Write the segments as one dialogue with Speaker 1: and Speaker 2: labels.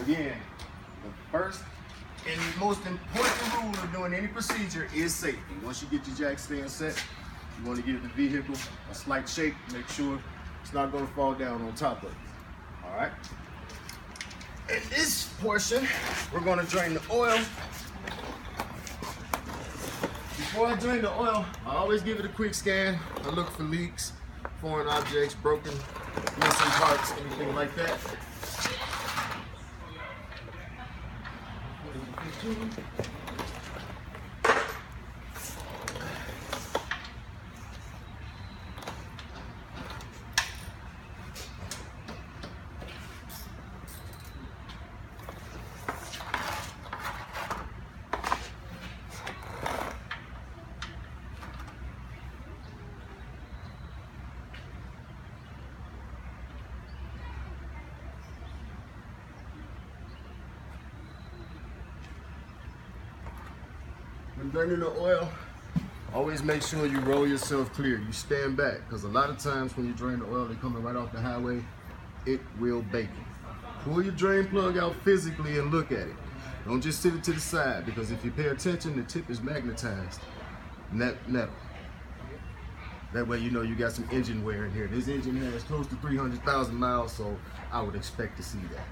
Speaker 1: Again, the first and most important rule of doing any procedure is safety. Once you get your jack stand set, you want to give the vehicle a slight shake, make sure it's not going to fall down on top of it. All right. In this portion, we're going to drain the oil. Before I drain the oil, I always give it a quick scan. I look for leaks, foreign objects, broken, missing parts, anything like that. When draining the oil, always make sure you roll yourself clear. You stand back, because a lot of times when you drain the oil, they're coming right off the highway, it will bake it. Pull your drain plug out physically and look at it. Don't just sit it to the side, because if you pay attention, the tip is magnetized. Metal. That way you know you got some engine wear in here. This engine has close to 300,000 miles, so I would expect to see that.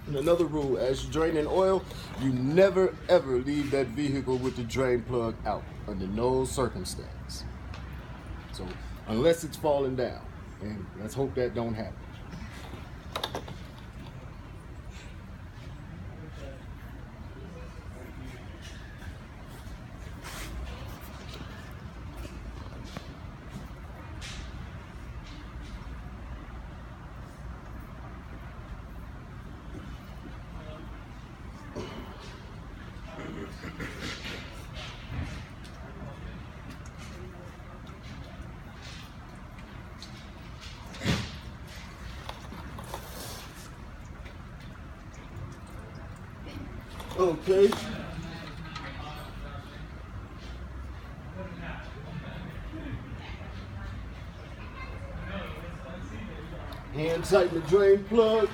Speaker 1: And another rule, as you're draining oil, you never ever leave that vehicle with the drain plug out under no circumstance. So unless it's falling down, and let's hope that don't happen. Okay. Hand tighten the drain plug.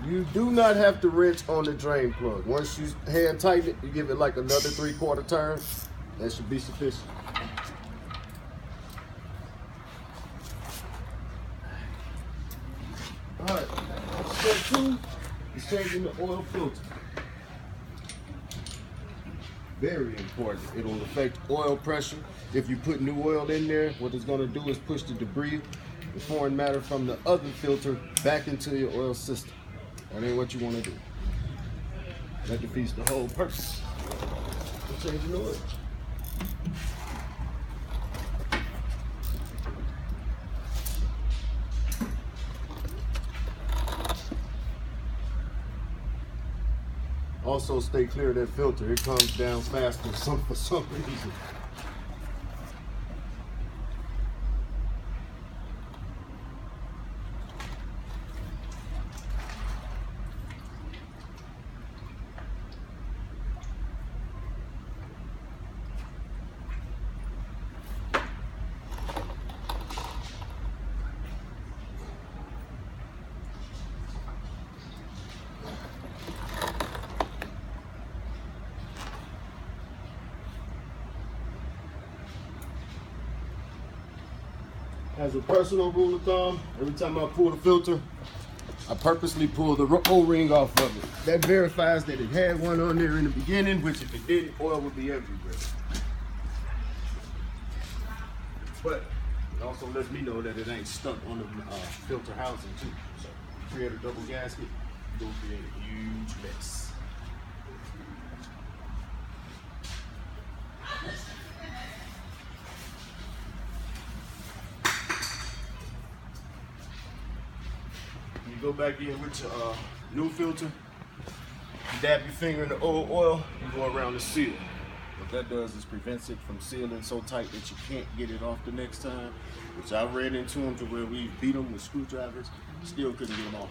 Speaker 1: You do not have to wrench on the drain plug. Once you hand tighten it, you give it like another 3/4 turn. That should be sufficient. All right. Step 2 is changing the oil filter. Very important. It'll affect oil pressure. If you put new oil in there, what it's going to do is push the debris, the foreign matter from the other filter back into your oil system. That ain't what you want to do. That defeats the whole purpose of changing the oil. Also, stay clear of that filter. It comes down faster for some reason. As a personal rule of thumb, every time I pull the filter, I purposely pull the O-ring off of it. That verifies that it had one on there in the beginning, which if it didn't, oil would be everywhere. But it also lets me know that it ain't stuck on the filter housing too. So if you create a double gasket, you'll create a huge mess. You go back in with your new filter, you dab your finger in the oil, you go around the seal. What that does is prevents it from sealing so tight that you can't get it off the next time, which I ran into them to where we beat them with screwdrivers, still couldn't get them off.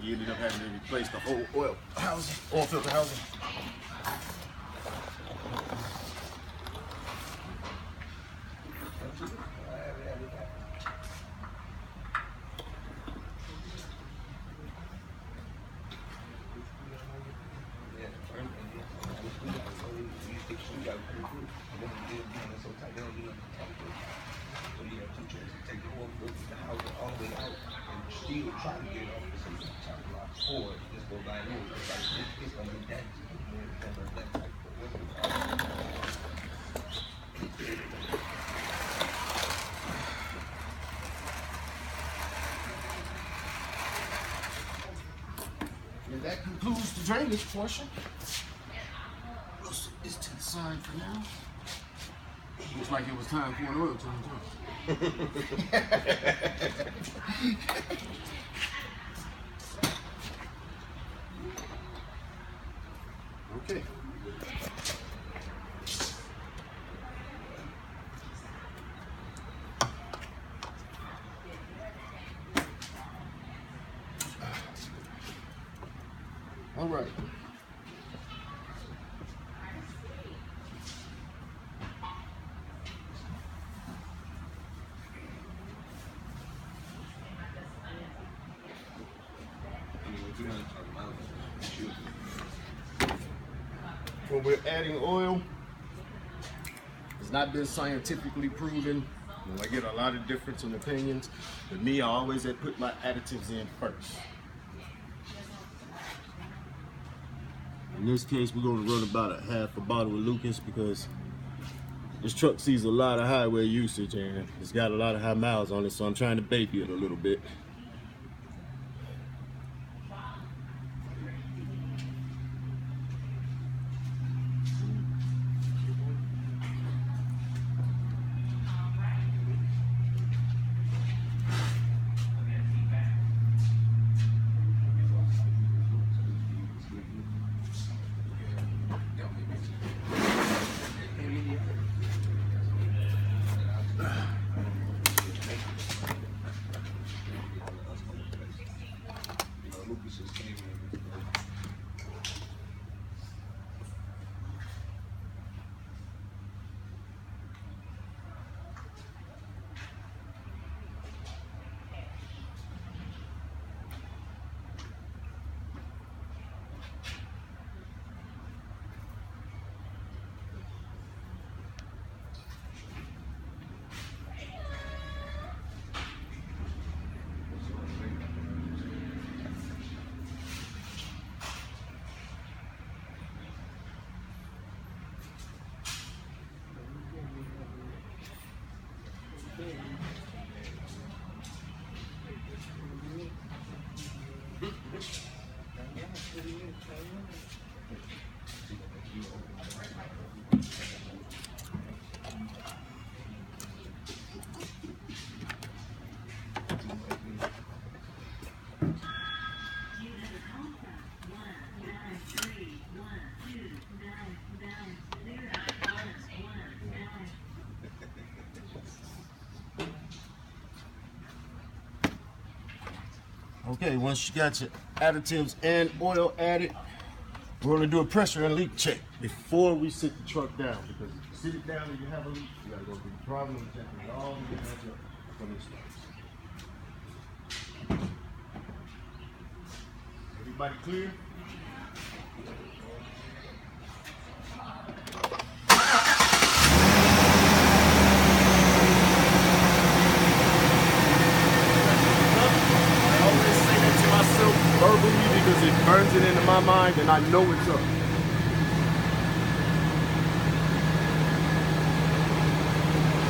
Speaker 1: We ended up having to replace the whole oil filter housing.
Speaker 2: Try to get it off the system, or just go by new. It's gonna be that.
Speaker 1: And that concludes the drainage portion. We'll set this to the side for now. Looks like it was time for an oil change, huh? Okay. All right. When we're adding oil, it's not been scientifically proven. I get a lot of difference in opinions. But me, I always had put my additives in first. In this case, we're going to run about a half a bottle of Lucas because this truck sees a lot of highway usage and it's got a lot of high miles on it, so I'm trying to baby it a little bit. Okay, once you got your additives and oil added, we're gonna do a pressure and leak check before we sit the truck down, because if you sit it down and you have a leak, you gotta go through the problem and check it all the way back up from the starts. Everybody clear? Verbally, because it burns it into my mind and I know it's up.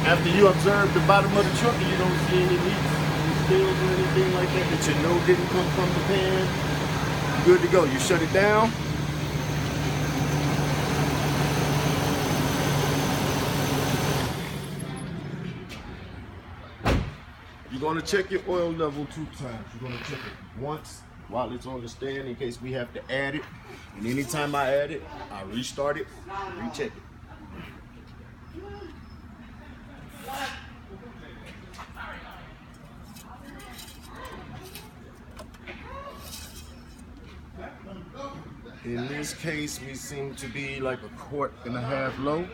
Speaker 1: After you observe the bottom of the truck and you don't see any leaks, any spills or anything like that that you know didn't come from the pan, you're good to go. You shut it down. You're going to check your oil level 2 times. You're going to check it once while it's on the stand in case we have to add it. And anytime I add it, I restart it, recheck it. In this case, we seem to be like 1.5 quarts low,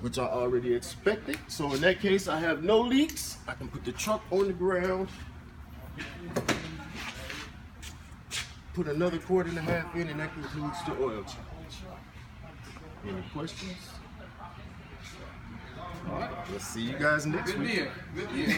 Speaker 1: which I already expected. So in that case, I have no leaks. I can put the truck on the ground, put another 1.5 quarts in, and that concludes the oil change. Any questions? All right, let's see you guys next week.
Speaker 3: Good deal.